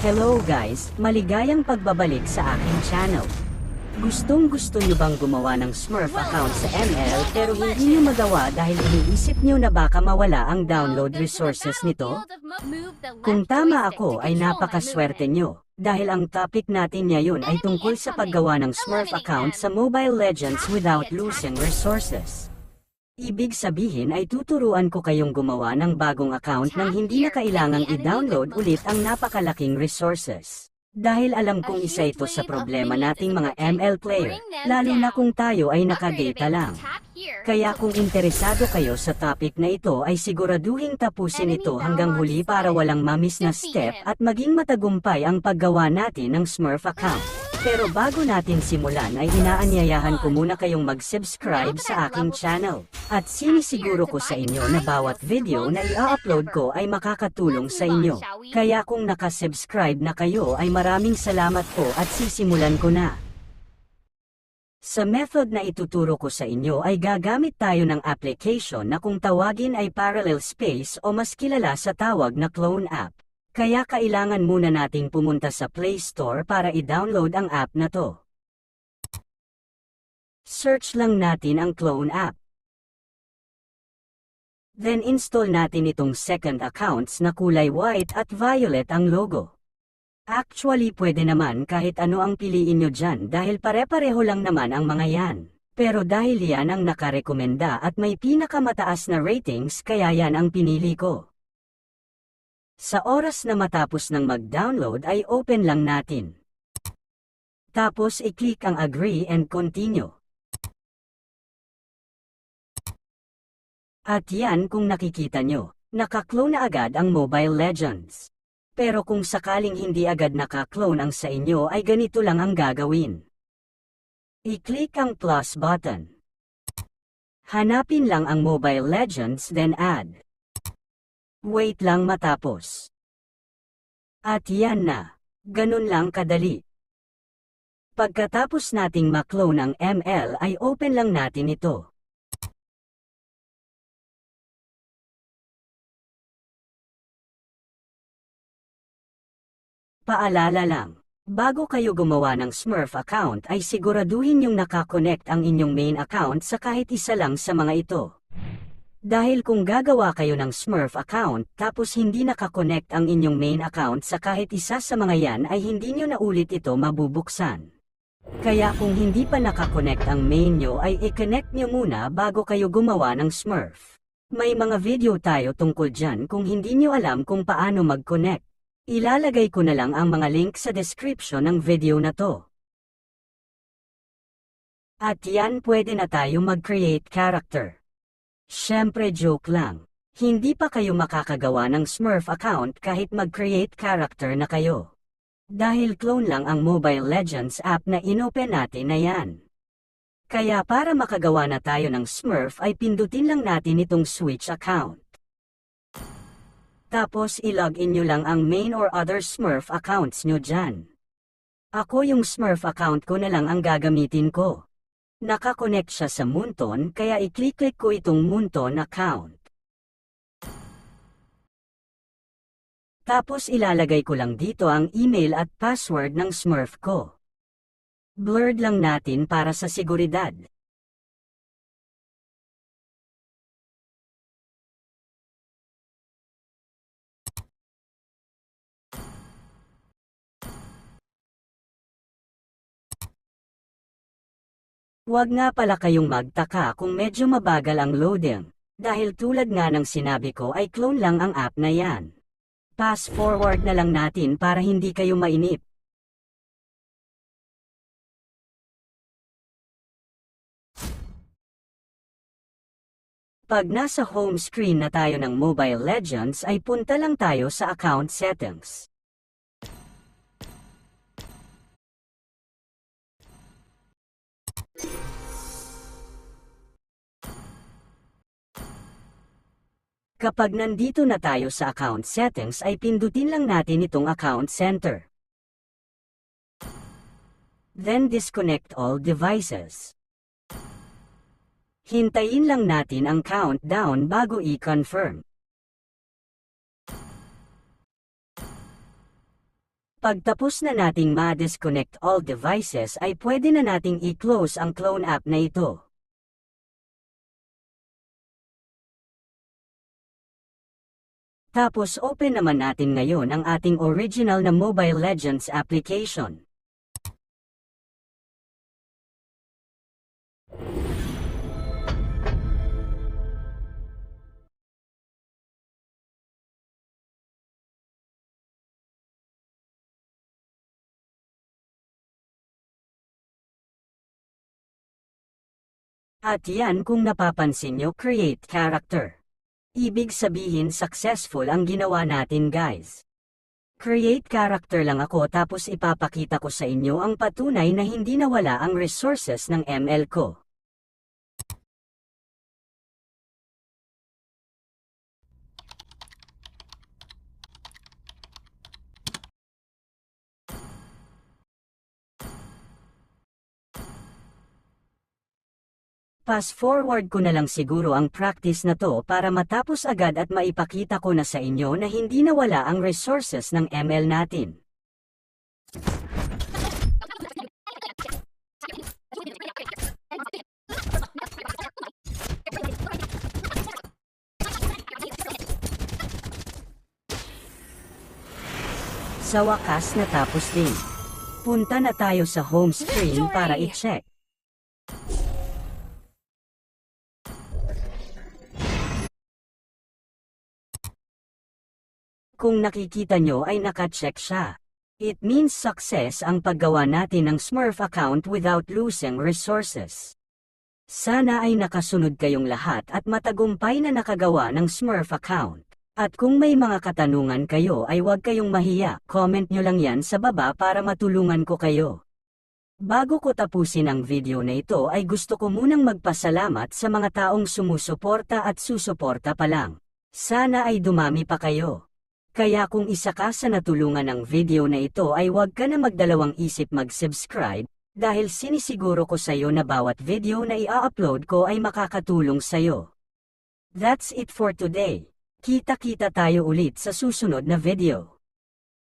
Hello guys, maligayang pagbabalik sa aking channel. Gustong-gusto nyo bang gumawa ng Smurf account sa ML pero hindi nyo magawa dahil iniisip nyo na baka mawala ang download resources nito? Kung tama ako ay napakaswerte nyo, dahil ang topic natin ngayon ay tungkol sa paggawa ng Smurf account sa Mobile Legends without losing resources. Ibig sabihin ay tuturuan ko kayong gumawa ng bagong account nang hindi na kailangang i-download ulit ang napakalaking resources. Dahil alam kong isa ito sa problema nating mga ML player, lalo na kung tayo ay nakadata lang. Kaya kung interesado kayo sa topic na ito ay siguraduhin tapusin ito hanggang huli para walang mamiss na step at maging matagumpay ang paggawa natin ng Smurf account. Pero bago natin simulan ay inaanyayahan ko muna kayong mag-subscribe sa aking channel. At sinisiguro ko sa inyo na bawat video na i-upload ko ay makakatulong sa inyo. Kaya kung nakasubscribe na kayo ay maraming salamat po at sisimulan ko na. Sa method na ituturo ko sa inyo ay gagamit tayo ng application na kung tawagin ay Parallel Space o mas kilala sa tawag na Clone App. Kaya kailangan muna nating pumunta sa Play Store para i-download ang app na to. Search lang natin ang Clone App. Then install natin itong second accounts na kulay white at violet ang logo. Actually pwede naman kahit ano ang piliin nyo dyan dahil pare-pareho lang naman ang mga yan. Pero dahil yan ang nakarekomenda at may pinakamataas na ratings kaya yan ang pinili ko. Sa oras na matapos ng mag-download ay open lang natin. Tapos i-click ang agree and continue. At yan kung nakikita nyo, naka-clone na agad ang Mobile Legends. Pero kung sakaling hindi agad naka-clone ang sa inyo ay ganito lang ang gagawin. I-click ang plus button. Hanapin lang ang Mobile Legends then add. Wait lang matapos. At yan na. Ganun lang kadali. Pagkatapos nating maklone ang ML ay open lang natin ito. Paalala lang, bago kayo gumawa ng Smurf account ay siguraduhin yung nakakonect ang inyong main account sa kahit isa lang sa mga ito. Dahil kung gagawa kayo ng Smurf account tapos hindi nakakonect ang inyong main account sa kahit isa sa mga yan ay hindi nyo na ulit ito mabubuksan. Kaya kung hindi pa nakakonect ang main nyo ay i-connect nyo muna bago kayo gumawa ng Smurf. May mga video tayo tungkol dyan kung hindi nyo alam kung paano mag-connect. Ilalagay ko na lang ang mga link sa description ng video na to. At yan pwede na tayo mag-create character. Siyempre joke lang, hindi pa kayo makakagawa ng Smurf account kahit mag-create character na kayo. Dahil clone lang ang Mobile Legends app na inopen natin na yan. Kaya para makagawa na tayo ng Smurf ay pindutin lang natin itong switch account. Tapos i-login nyo lang ang main or other Smurf accounts nyo dyan. Ako yung Smurf account ko na lang ang gagamitin ko. Nakakonect siya sa Moonton kaya i-click ko itong Moonton account. Tapos ilalagay ko lang dito ang email at password ng Smurf ko. Blurred lang natin para sa seguridad. Huwag nga pala kayong magtaka kung medyo mabagal ang loading, dahil tulad nga ng sinabi ko ay clone lang ang app na yan. Pass forward na lang natin para hindi kayo mainip. Pag nasa home screen na tayo ng Mobile Legends ay punta lang tayo sa account settings. Kapag nandito na tayo sa account settings ay pindutin lang natin itong account center. Then disconnect all devices. Hintayin lang natin ang countdown bago i-confirm. Pagtapos na nating ma-disconnect all devices ay pwede na nating i-close ang clone app na ito. Tapos open naman natin ngayon ang ating original na Mobile Legends application. At yan kung napapansin nyo, create character. Ibig sabihin successful ang ginawa natin guys. Create character lang ako tapos ipapakita ko sa inyo ang patunay na hindi nawala ang resources ng ML ko. Fast forward ko na lang siguro ang practice na to para matapos agad at maipakita ko na sa inyo na hindi nawala ang resources ng ML natin. Sa wakas natapos din. Punta na tayo sa home screen para i-check. Kung nakikita nyo ay naka-check siya. It means success ang paggawa natin ng Smurf account without losing resources. Sana ay nakasunod kayong lahat at matagumpay na nakagawa ng Smurf account. At kung may mga katanungan kayo ay huwag kayong mahiya, comment nyo lang yan sa baba para matulungan ko kayo. Bago ko tapusin ang video na ito ay gusto ko munang magpasalamat sa mga taong sumusuporta at susuporta pa lang. Sana ay dumami pa kayo. Kaya kung isa ka sa natulungan ng video na ito ay huwag ka na magdalawang isip mag-subscribe, dahil sinisiguro ko sa'yo na bawat video na i-upload ko ay makakatulong sa'yo. That's it for today. Kita-kita tayo ulit sa susunod na video.